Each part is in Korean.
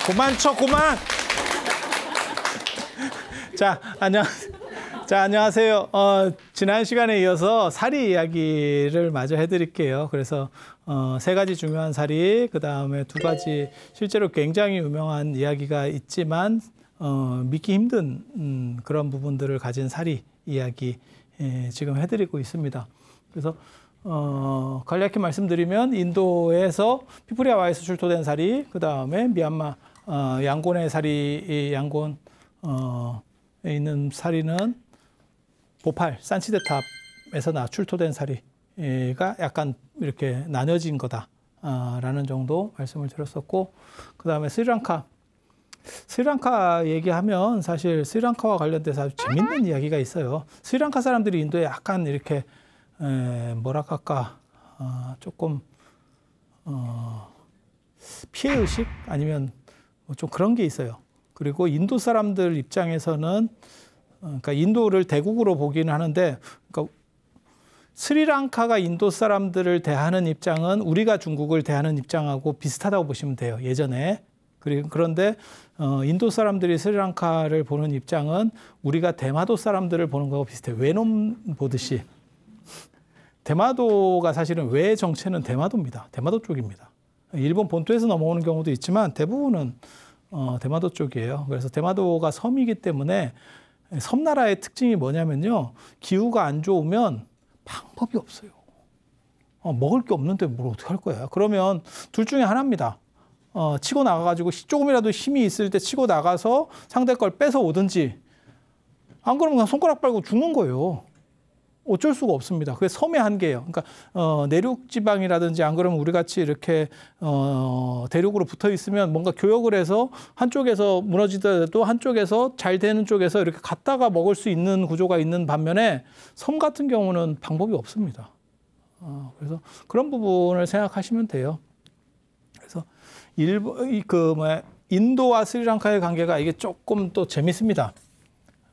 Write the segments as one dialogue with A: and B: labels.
A: 그만 쳐, 그만. 자, 안녕하세요. 지난 시간에 이어서 사리 이야기를 마저 해드릴게요. 그래서 세 가지 중요한 사리, 그 다음에 두 가지 실제로 굉장히 유명한 이야기가 있지만 믿기 힘든 그런 부분들을 가진 사리 이야기 지금 해드리고 있습니다. 그래서 간략히 말씀드리면 인도에서 피프리아와에서 출토된 사리, 그 다음에 미얀마 양곤의 사리, 양곤에 있는 사리는 보팔, 산치대탑에서 출토된 사리가 약간 이렇게 나뉘어진 거다라는 정도 말씀을 드렸었고, 그 다음에 스리랑카 얘기하면 사실 스리랑카와 관련돼서 아주 재밌는 이야기가 있어요. 스리랑카 사람들이 인도에 약간 이렇게 뭐랄까 조금 피해의식 아니면 좀 그런 게 있어요. 그리고 인도 사람들 입장에서는 그러니까 인도를 대국으로 보기는 하는데, 그러니까 스리랑카가 인도 사람들을 대하는 입장은 우리가 중국을 대하는 입장하고 비슷하다고 보시면 돼요. 예전에. 그런데 인도 사람들이 스리랑카를 보는 입장은 우리가 대마도 사람들을 보는 거하고 비슷해요. 외놈 보듯이. 대마도가 사실은 외 정체는 대마도입니다. 대마도 쪽입니다. 일본 본토에서 넘어오는 경우도 있지만 대부분은 대마도 쪽이에요. 그래서 대마도가 섬이기 때문에 섬나라의 특징이 뭐냐면요. 기후가 안 좋으면 방법이 없어요. 먹을 게 없는데 뭘 어떻게 할 거야. 그러면 둘 중에 하나입니다. 치고 나가가지고 조금이라도 힘이 있을 때 치고 나가서 상대 걸 뺏어 오든지, 안 그러면 그냥 손가락 빨고 죽는 거예요. 어쩔 수가 없습니다. 그게 섬의 한계예요. 그러니까 내륙 지방이라든지 안 그러면 우리 같이 이렇게 대륙으로 붙어 있으면 뭔가 교역을 해서 한쪽에서 무너지더라도 한쪽에서 잘 되는 쪽에서 이렇게 갔다가 먹을 수 있는 구조가 있는 반면에 섬 같은 경우는 방법이 없습니다. 그래서 그런 부분을 생각하시면 돼요. 그래서 인도와 스리랑카의 관계가 이게 조금 또 재밌습니다.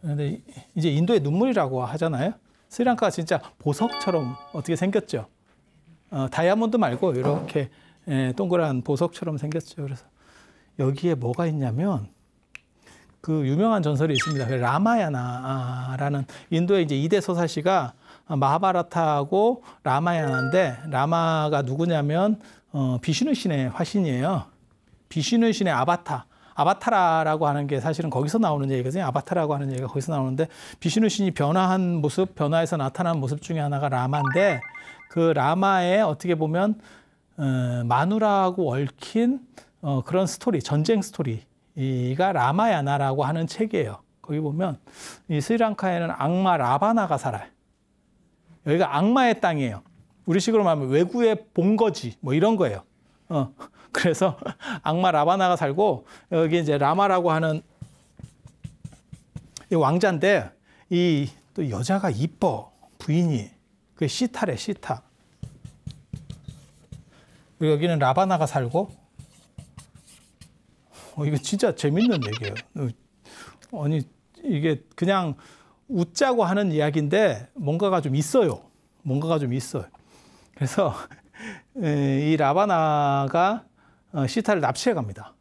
A: 그런데 이제 인도의 눈물이라고 하잖아요. 스리랑카가 진짜 보석처럼 어떻게 생겼죠. 다이아몬드 말고 이렇게 동그란 보석처럼 생겼죠. 그래서 여기에 뭐가 있냐면 그 유명한 전설이 있습니다. 라마야나라는 인도의 이제 2대 서사시가 마하바라타하고 라마야나인데, 라마가 누구냐면 비슈누 신의 화신이에요. 비슈누 신의 아바타라라고 하는 게 사실은 거기서 나오는 얘기거든요. 아바타라고 하는 얘기가 거기서 나오는데, 비슈누 신이 변화한 모습, 변화해서 나타난 모습 중에 하나가 라마인데, 그 라마에 어떻게 보면 마누라하고 얽힌 그런 스토리, 전쟁 스토리가 라마야나라고 하는 책이에요. 거기 보면 이 스리랑카에는 악마 라바나가 살아요. 여기가 악마의 땅이에요. 우리식으로 말하면 외구의 본거지 뭐 이런 거예요. 그래서 악마 라바나가 살고, 여기 이제 라마라고 하는 이 왕자인데, 이 또 여자가 이뻐, 부인이. 그게 시타래, 시타. 그리고 여기는 라바나가 살고, 이거 진짜 재밌는 얘기예요. 아니, 이게 그냥 웃자고 하는 이야기인데 뭔가가 좀 있어요. 뭔가가 좀 있어요. 그래서 이 라바나가 시타를 납치해 갑니다.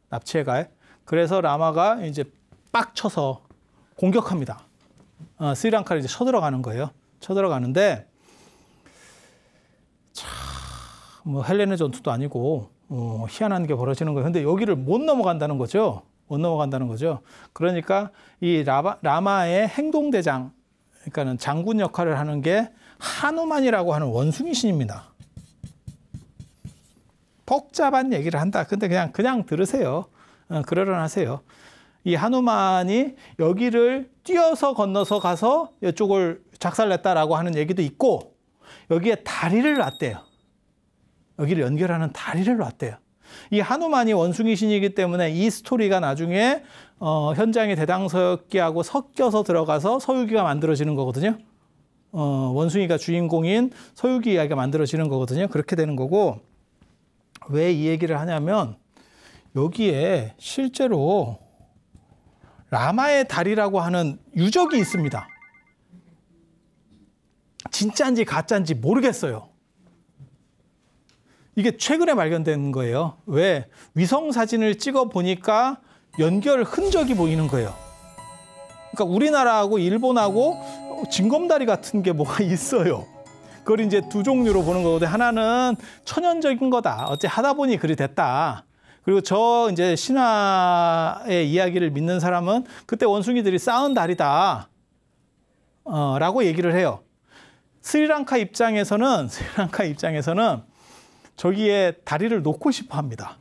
A: 납치해 가요. 그래서 라마가 이제 빡 쳐서 공격합니다. 스리랑카를 이제 쳐들어가는 거예요. 쳐들어가는데, 참, 뭐 헬레네 전투도 아니고 희한한 게 벌어지는 거예요. 근데 여기를 못 넘어간다는 거죠. 못 넘어간다는 거죠. 그러니까 이 라마의 행동대장, 그러니까는 장군 역할을 하는 게 하누만이라고 하는 원숭이 신입니다. 복잡한 얘기를 한다. 근데 그냥 들으세요. 그러려하세요. 이 하누만이 여기를 뛰어서 건너서 가서 이쪽을 작살냈다라고 하는 얘기도 있고, 여기에 다리를 놨대요. 여기를 연결하는 다리를 놨대요. 이 하누만이 원숭이 신이기 때문에 이 스토리가 나중에 현장의 대당서기하고 섞여서 들어가서 서유기가 만들어지는 거거든요. 원숭이가 주인공인 서유기 이야기가 만들어지는 거거든요. 그렇게 되는 거고, 왜 이 얘기를 하냐면 여기에 실제로 라마의 다리라고 하는 유적이 있습니다. 진짜인지 가짜인지 모르겠어요. 이게 최근에 발견된 거예요. 왜? 위성 사진을 찍어 보니까 연결 흔적이 보이는 거예요. 그러니까 우리나라하고 일본하고 징검다리 같은 게 뭐가 있어요. 그걸 이제 두 종류로 보는 거거든요. 하나는 천연적인 거다. 어째 하다 보니 그리 됐다. 그리고 저 이제 신화의 이야기를 믿는 사람은 그때 원숭이들이 쌓은 다리다. 라고 얘기를 해요. 스리랑카 입장에서는 저기에 다리를 놓고 싶어 합니다.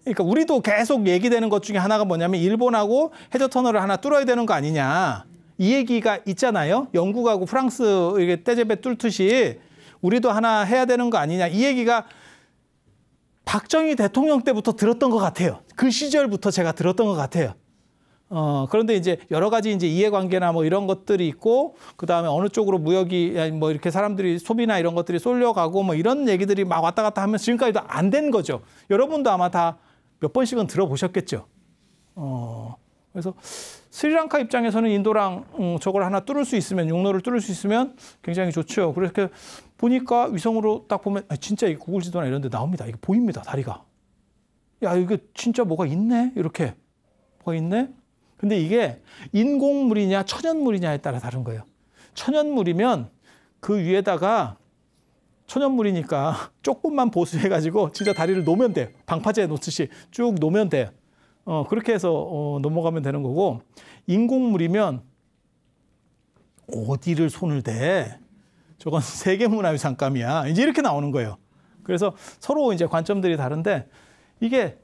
A: 그러니까 우리도 계속 얘기되는 것 중에 하나가 뭐냐면 일본하고 해저 터널을 하나 뚫어야 되는 거 아니냐. 이 얘기가 있잖아요. 영국하고 프랑스 이게 떼제베 뚫듯이 우리도 하나 해야 되는 거 아니냐. 이 얘기가 박정희 대통령 때부터 들었던 것 같아요. 그 시절부터 제가 들었던 것 같아요. 그런데 이제 여러 가지 이제 이해관계나 뭐 이런 것들이 있고, 그 다음에 어느 쪽으로 무역이 뭐 이렇게 사람들이 소비나 이런 것들이 쏠려가고 뭐 이런 얘기들이 막 왔다 갔다 하면서 지금까지도 안 된 거죠. 여러분도 아마 다 몇 번씩은 들어보셨겠죠. 그래서 스리랑카 입장에서는 인도랑 저걸 하나 뚫을 수 있으면, 육로를 뚫을 수 있으면 굉장히 좋죠. 그렇게 보니까 위성으로 딱 보면 진짜 이 구글 지도나 이런 데 나옵니다. 이게 보입니다, 다리가. 야, 이게 진짜 뭐가 있네? 이렇게. 뭐가 있네? 근데 이게 인공물이냐 천연물이냐에 따라 다른 거예요. 천연물이면 그 위에다가 천연물이니까 조금만 보수해가지고 진짜 다리를 놓으면 돼요. 방파제 놓듯이 쭉 놓으면 돼요. 그렇게 해서 넘어가면 되는 거고, 인공물이면 어디를 손을 대? 저건 세계문화유산감이야. 이제 이렇게 나오는 거예요. 그래서 서로 이제 관점들이 다른데, 이게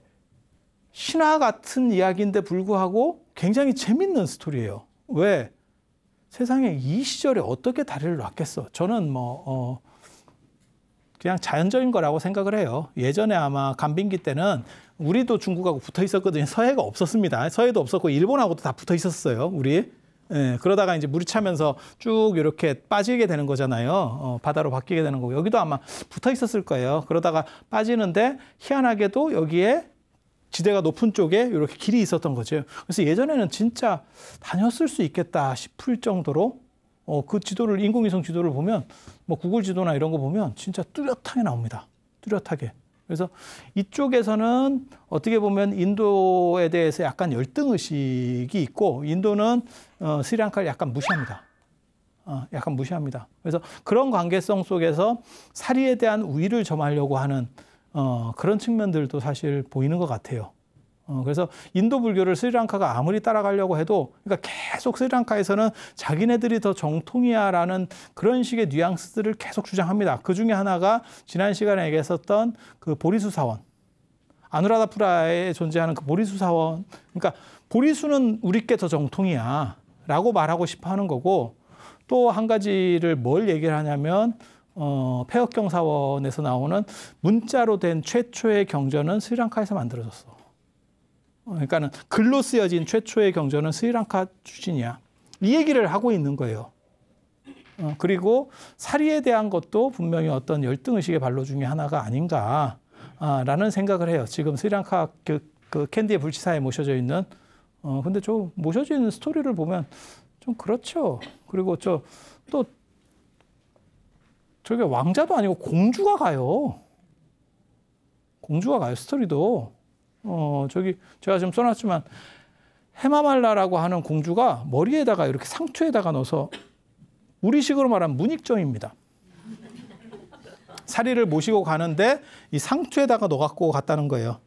A: 신화 같은 이야기인데 불구하고 굉장히 재밌는 스토리예요. 왜? 세상에 이 시절에 어떻게 다리를 놨겠어? 저는 그냥 자연적인 거라고 생각을 해요. 예전에 아마 간빙기 때는 우리도 중국하고 붙어 있었거든요. 서해가 없었습니다. 서해도 없었고 일본하고도 다 붙어 있었어요. 우리. 예, 그러다가 이제 물이 차면서 쭉 이렇게 빠지게 되는 거잖아요. 바다로 바뀌게 되는 거고. 여기도 아마 붙어 있었을 거예요. 그러다가 빠지는데 희한하게도 여기에 지대가 높은 쪽에 이렇게 길이 있었던 거죠. 그래서 예전에는 진짜 다녔을 수 있겠다 싶을 정도로 그 지도를, 인공위성 지도를 보면, 뭐 구글 지도나 이런 거 보면 진짜 뚜렷하게 나옵니다. 뚜렷하게. 그래서 이쪽에서는 어떻게 보면 인도에 대해서 약간 열등의식이 있고, 인도는 스리랑카를 약간 무시합니다. 약간 무시합니다. 그래서 그런 관계성 속에서 사리에 대한 우위를 점하려고 하는 그런 측면들도 사실 보이는 것 같아요. 그래서 인도 불교를 스리랑카가 아무리 따라가려고 해도, 그러니까 계속 스리랑카에서는 자기네들이 더 정통이야라는 그런 식의 뉘앙스들을 계속 주장합니다. 그 중에 하나가 지난 시간에 얘기했었던 그 보리수 사원, 아누라다푸라에 존재하는 그 보리수 사원. 그러니까 보리수는 우리께 더 정통이야라고 말하고 싶어 하는 거고, 또 한 가지를 뭘 얘기를 하냐면 폐역경 사원에서 나오는 문자로 된 최초의 경전은 스리랑카에서 만들어졌어. 그러니까는 글로 쓰여진 최초의 경전은 스리랑카 출신이야. 이 얘기를 하고 있는 거예요. 그리고 사리에 대한 것도 분명히 어떤 열등의식의 발로 중에 하나가 아닌가라는 생각을 해요. 지금 스리랑카 그 캔디의 불치사에 모셔져 있는, 근데 저 모셔져 있는 스토리를 보면 좀 그렇죠. 그리고 또 저게 왕자도 아니고 공주가 가요. 공주가 가요, 스토리도. 저기 제가 지금 써놨지만 헤마말라라고 하는 공주가 머리에다가 이렇게 상투에다가 넣어서, 우리식으로 말하면 문익점입니다. 사리를 모시고 가는데 이 상투에다가 넣어갖고 갔다는 거예요.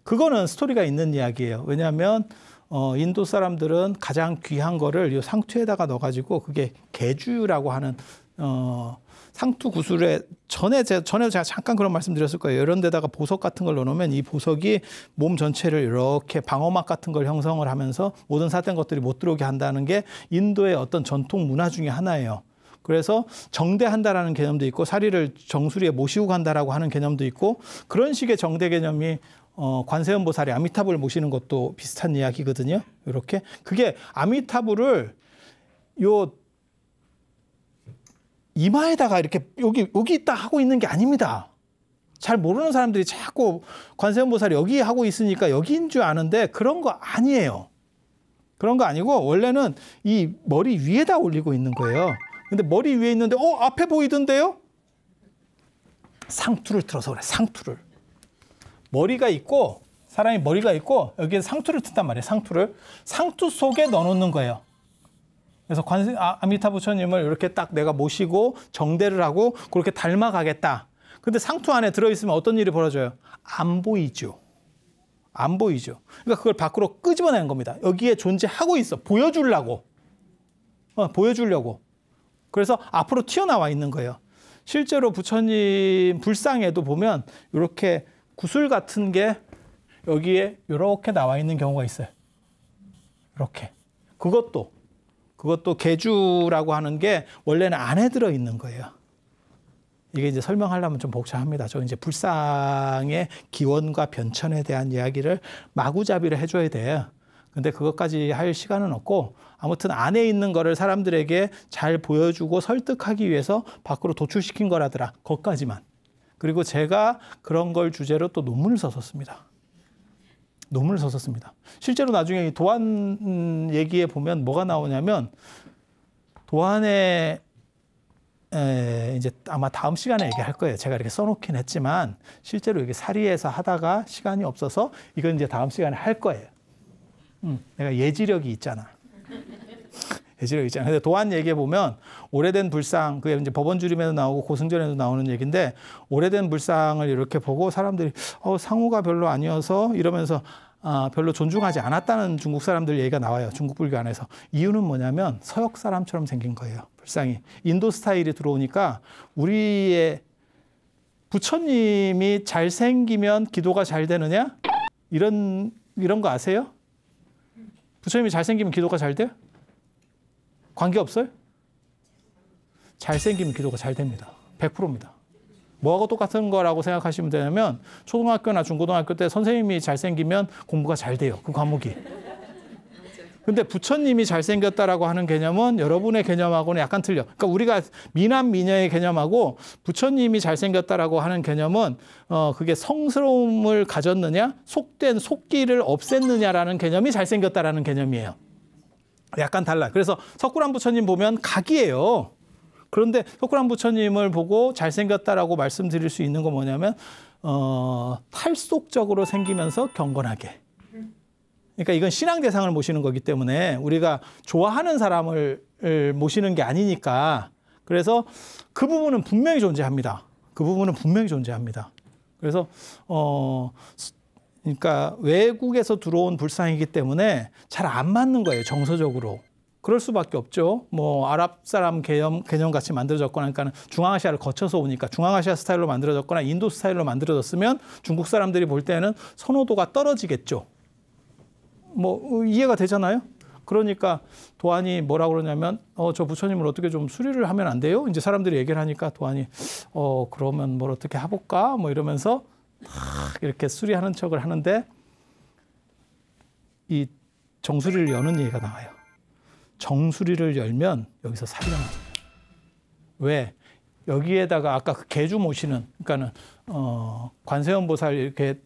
A: 그거는 스토리가 있는 이야기예요. 왜냐하면 인도 사람들은 가장 귀한 거를 이 상투에다가 넣어가지고, 그게 개주라고 하는 상투 구슬에 전에 제가 잠깐 그런 말씀 드렸을 거예요. 이런 데다가 보석 같은 걸 넣어놓으면 이 보석이 몸 전체를 이렇게 방어막 같은 걸 형성을 하면서 모든 사된 것들이 못 들어오게 한다는 게 인도의 어떤 전통 문화 중에 하나예요. 그래서 정대한다라는 개념도 있고, 사리를 정수리에 모시고 간다라고 하는 개념도 있고, 그런 식의 정대 개념이 관세음보살이 아미타불을 모시는 것도 비슷한 이야기거든요. 이렇게 그게 아미타불을 요 이마에다가 이렇게 여기 있다 하고 있는 게 아닙니다. 잘 모르는 사람들이 자꾸 관세음보살이 여기 하고 있으니까 여기인 줄 아는데 그런 거 아니에요. 그런 거 아니고 원래는 이 머리 위에다 올리고 있는 거예요. 근데 머리 위에 있는데 앞에 보이던데요? 상투를 틀어서 그래. 상투를. 머리가 있고 사람이 머리가 있고 여기에 상투를 튼단 말이에요. 상투를. 상투 속에 넣어놓는 거예요. 그래서 아미타 부처님을 이렇게 딱 내가 모시고 정대를 하고 그렇게 닮아가겠다. 근데 상투 안에 들어있으면 어떤 일이 벌어져요? 안 보이죠. 안 보이죠. 그러니까 그걸 밖으로 끄집어내는 겁니다. 여기에 존재하고 있어. 보여주려고. 보여주려고. 그래서 앞으로 튀어나와 있는 거예요. 실제로 부처님 불상에도 보면 이렇게 구슬 같은 게 여기에 이렇게 나와 있는 경우가 있어요. 이렇게. 그것도 계주라고 하는 게 원래는 안에 들어 있는 거예요. 이게 이제 설명하려면 좀 복잡합니다. 저 이제 불상의 기원과 변천에 대한 이야기를 마구잡이를 해줘야 돼요. 근데 그것까지 할 시간은 없고 아무튼 안에 있는 거를 사람들에게 잘 보여주고 설득하기 위해서 밖으로 도출시킨 거라더라. 거기까지만. 그리고 제가 그런 걸 주제로 또 논문을 썼었습니다. 논문을 썼었습니다. 실제로 나중에 도안 얘기에 보면 뭐가 나오냐면 도안에 이제 아마 다음 시간에 얘기할 거예요. 제가 이렇게 써놓긴 했지만 실제로 이게 사리에서 하다가 시간이 없어서 이건 이제 다음 시간에 할 거예요. 내가 예지력이 있잖아. 예지력이 있잖아. 근데 도안 얘기해 보면 오래된 불상, 그게 이제 법원주림에도 나오고 고승전에도 나오는 얘기인데 오래된 불상을 이렇게 보고 사람들이 상호가 별로 아니어서 이러면서 별로 존중하지 않았다는 중국 사람들 얘기가 나와요. 중국 불교 안에서. 이유는 뭐냐면 서역 사람처럼 생긴 거예요. 불상이. 인도 스타일이 들어오니까 우리의 부처님이 잘생기면 기도가 잘 되느냐? 이런 거 아세요? 부처님이 잘생기면 기도가 잘 돼요? 관계없어요? 잘생기면 기도가 잘 됩니다. 100%입니다. 뭐하고 똑같은 거라고 생각하시면 되냐면 초등학교나 중고등학교 때 선생님이 잘생기면 공부가 잘 돼요. 그 과목이. 근데 부처님이 잘생겼다라고 하는 개념은 여러분의 개념하고는 약간 틀려. 그러니까 우리가 미남 미녀의 개념하고 부처님이 잘생겼다라고 하는 개념은 그게 성스러움을 가졌느냐, 속된 속기를 없앴느냐라는 개념이 잘생겼다라는 개념이에요. 약간 달라. 그래서 석굴암 부처님 보면 각이에요. 그런데 석굴암 부처님을 보고 잘생겼다라고 말씀드릴 수 있는 건 뭐냐면 탈속적으로 생기면서 경건하게. 그러니까 이건 신앙 대상을 모시는 거기 때문에 우리가 좋아하는 사람을 모시는 게 아니니까 그래서 그 부분은 분명히 존재합니다. 그 부분은 분명히 존재합니다. 그래서 그러니까 외국에서 들어온 불상이기 때문에 잘 안 맞는 거예요. 정서적으로. 그럴 수밖에 없죠. 뭐 아랍 사람 개념 같이 만들어졌거나 그러니까 중앙아시아를 거쳐서 오니까 중앙아시아 스타일로 만들어졌거나 인도 스타일로 만들어졌으면 중국 사람들이 볼 때는 선호도가 떨어지겠죠. 뭐 이해가 되잖아요. 그러니까 도안이 뭐라고 그러냐면 저 부처님을 어떻게 좀 수리를 하면 안 돼요? 이제 사람들이 얘기를 하니까 도안이 그러면 뭘 어떻게 해볼까? 뭐 이러면서 이렇게 수리하는 척을 하는데 이 정수리를 여는 얘기가 나와요. 정수리를 열면 여기서 사리가 나와요. 왜? 여기에다가 아까 그 개주 모시는 그러니까는 관세음보살 이렇게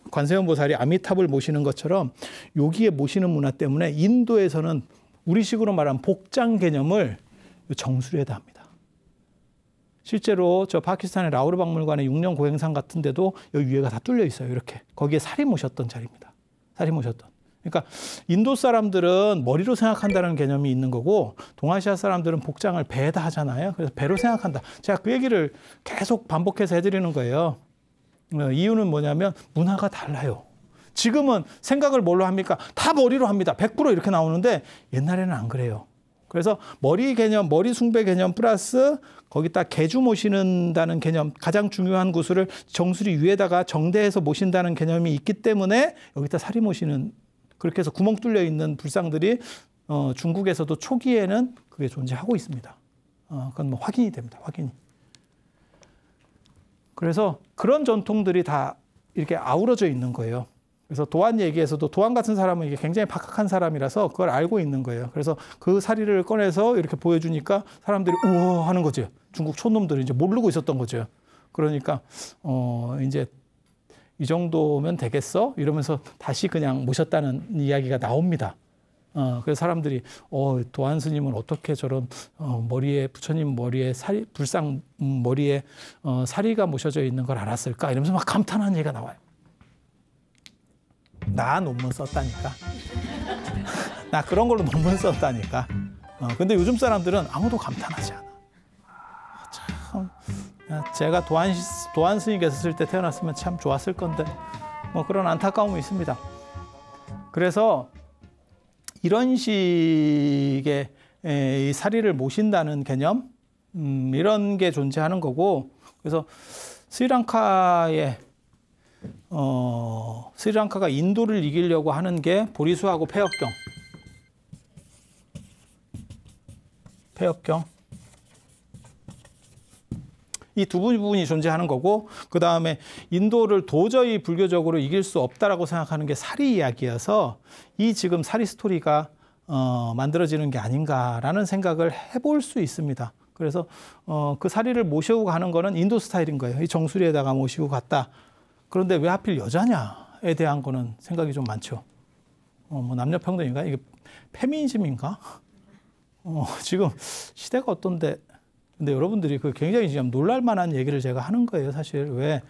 A: 관세음보살이 아미탑을 모시는 것처럼 여기에 모시는 문화 때문에 인도에서는 우리식으로 말하면 복장 개념을 정수리에다 합니다. 실제로 저 파키스탄의 라우르 박물관의 6년 고행상 같은 데도 여기 위에가 다 뚫려 있어요. 이렇게. 거기에 살이 모셨던 자리입니다. 살이 모셨던. 그러니까 인도 사람들은 머리로 생각한다는 개념이 있는 거고 동아시아 사람들은 복장을 배에다 하잖아요. 그래서 배로 생각한다. 제가 그 얘기를 계속 반복해서 해드리는 거예요. 이유는 뭐냐면 문화가 달라요. 지금은 생각을 뭘로 합니까? 다 머리로 합니다. 100% 이렇게 나오는데 옛날에는 안 그래요. 그래서 머리 개념, 머리 숭배 개념 플러스 거기다 개주 모시는다는 개념, 가장 중요한 구슬을 정수리 위에다가 정대해서 모신다는 개념이 있기 때문에 여기다 사리 모시는 그렇게 해서 구멍 뚫려 있는 불상들이 중국에서도 초기에는 그게 존재하고 있습니다. 그건 뭐 확인이 됩니다. 확인이. 그래서 그런 전통들이 다 이렇게 아우러져 있는 거예요. 그래서 도안 얘기에서도 도안 같은 사람은 이게 굉장히 박학한 사람이라서 그걸 알고 있는 거예요. 그래서 그 사리를 꺼내서 이렇게 보여주니까 사람들이 우와 하는 거죠. 중국 촌놈들이 이제 모르고 있었던 거죠. 그러니까 이제 이 정도면 되겠어? 이러면서 다시 그냥 모셨다는 이야기가 나옵니다. 그래서 사람들이 도안 스님은 어떻게 저런 머리에 부처님 머리에 불상 머리에 사리가 모셔져 있는 걸 알았을까 이러면서 막 감탄하는 얘기가 나와요. 나 논문 썼다니까. 나 그런 걸로 논문 썼다니까. 근데 요즘 사람들은 아무도 감탄하지 않아. 참 제가 도안 스님 계셨을 때 태어났으면 참 좋았을 건데 뭐 그런 안타까움이 있습니다. 그래서 이런 식의 이 사리를 모신다는 개념 이런 게 존재하는 거고, 그래서 스리랑카가 인도를 이기려고 하는 게 보리수하고 폐역경 이 두 부분이 존재하는 거고, 그 다음에 인도를 도저히 불교적으로 이길 수 없다라고 생각하는 게 사리 이야기여서 이 지금 사리 스토리가 만들어지는 게 아닌가라는 생각을 해볼 수 있습니다. 그래서 그 사리를 모시고 가는 거는 인도 스타일인 거예요. 이 정수리에다가 모시고 갔다. 그런데 왜 하필 여자냐에 대한 거는 생각이 좀 많죠. 뭐 남녀평등인가? 이게 페미니즘인가? 지금 시대가 어떤데? 근데 여러분들이 그 굉장히 지금 놀랄 만한 얘기를 제가 하는 거예요. 사실 왜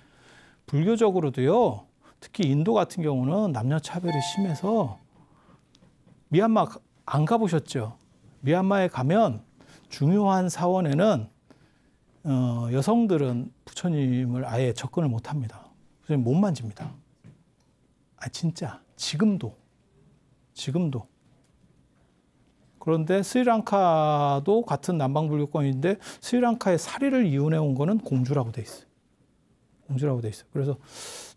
A: 불교적으로도요. 특히 인도 같은 경우는 남녀 차별이 심해서 미얀마 안 가보셨죠? 미얀마에 가면 중요한 사원에는 여성들은 부처님을 아예 접근을 못 합니다. 부처님 못 만집니다. 진짜 지금도. 그런데 스리랑카도 같은 남방불교권인데 스리랑카의 사리를 이혼해 온 거는 공주라고 돼 있어요. 그래서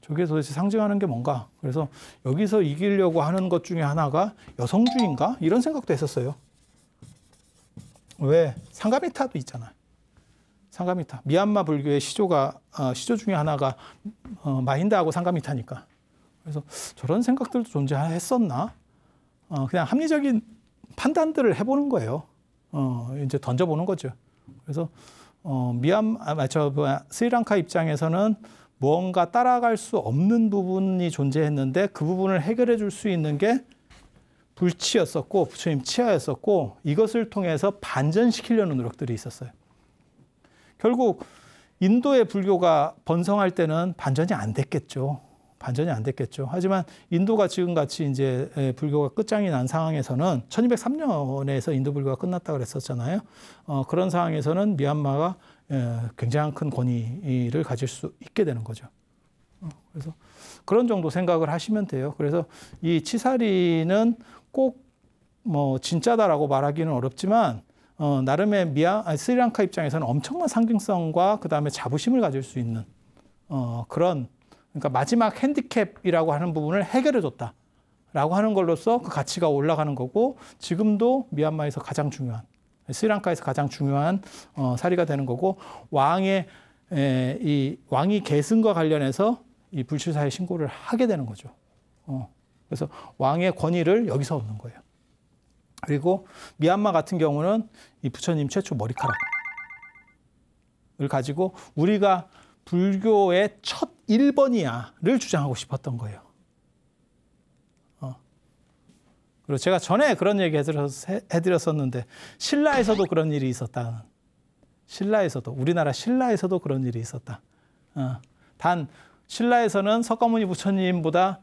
A: 저게 도대체 상징하는 게 뭔가? 그래서 여기서 이기려고 하는 것 중에 하나가 여성주의인가? 이런 생각도 했었어요. 왜? 상가미타도 있잖아요. 상가미타. 미얀마 불교의 시조 중에 하나가 마힌다하고 상가미타니까. 그래서 저런 생각들도 존재했었나? 그냥 합리적인 판단들을 해보는 거예요. 이제 던져보는 거죠. 그래서 스리랑카 입장에서는 무언가 따라갈 수 없는 부분이 존재했는데 그 부분을 해결해 줄 수 있는 게 불치였었고 부처님 치하였었고, 이것을 통해서 반전시키려는 노력들이 있었어요. 결국 인도의 불교가 번성할 때는 반전이 안 됐겠죠. 하지만 인도가 지금같이 이제 불교가 끝장이 난 상황에서는 1203년에서 인도 불교가 끝났다 그랬었잖아요. 그런 상황에서는 미얀마가 굉장히 큰 권위를 가질 수 있게 되는 거죠. 그래서 그런 정도 생각을 하시면 돼요. 그래서 이 치사리는 꼭 뭐 진짜다라고 말하기는 어렵지만 나름의 스리랑카 입장에서는 엄청난 상징성과 그 다음에 자부심을 가질 수 있는 그런, 그러니까 마지막 핸디캡이라고 하는 부분을 해결해줬다라고 하는 걸로써 그 가치가 올라가는 거고, 지금도 미얀마에서 가장 중요한, 스리랑카에서 가장 중요한 사리가 되는 거고, 왕이 계승과 관련해서 이 불치사의 신고를 하게 되는 거죠. 그래서 왕의 권위를 여기서 얻는 거예요. 그리고 미얀마 같은 경우는 이 부처님 최초 머리카락을 가지고 우리가 불교의 첫 1번이야를 주장하고 싶었던 거예요. 그리고 제가 전에 그런 얘기 해드렸었는데, 신라에서도 그런 일이 있었다. 우리나라 신라에서도 그런 일이 있었다. 단 신라에서는 석가모니 부처님보다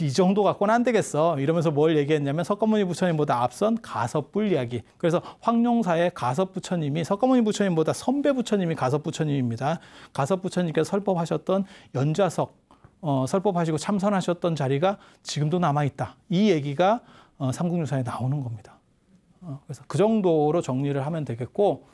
A: 이 정도 갖고는 안 되겠어 이러면서 뭘 얘기했냐면, 석가모니 부처님보다 앞선 가섭불 이야기. 그래서 황룡사의 가섭부처님이 석가모니 부처님보다 선배 부처님이 가섭부처님입니다. 가섭부처님께서 설법하셨던 연좌석 설법하시고 참선하셨던 자리가 지금도 남아있다. 이 얘기가 삼국유사에 나오는 겁니다. 그래서 그 정도로 정리를 하면 되겠고,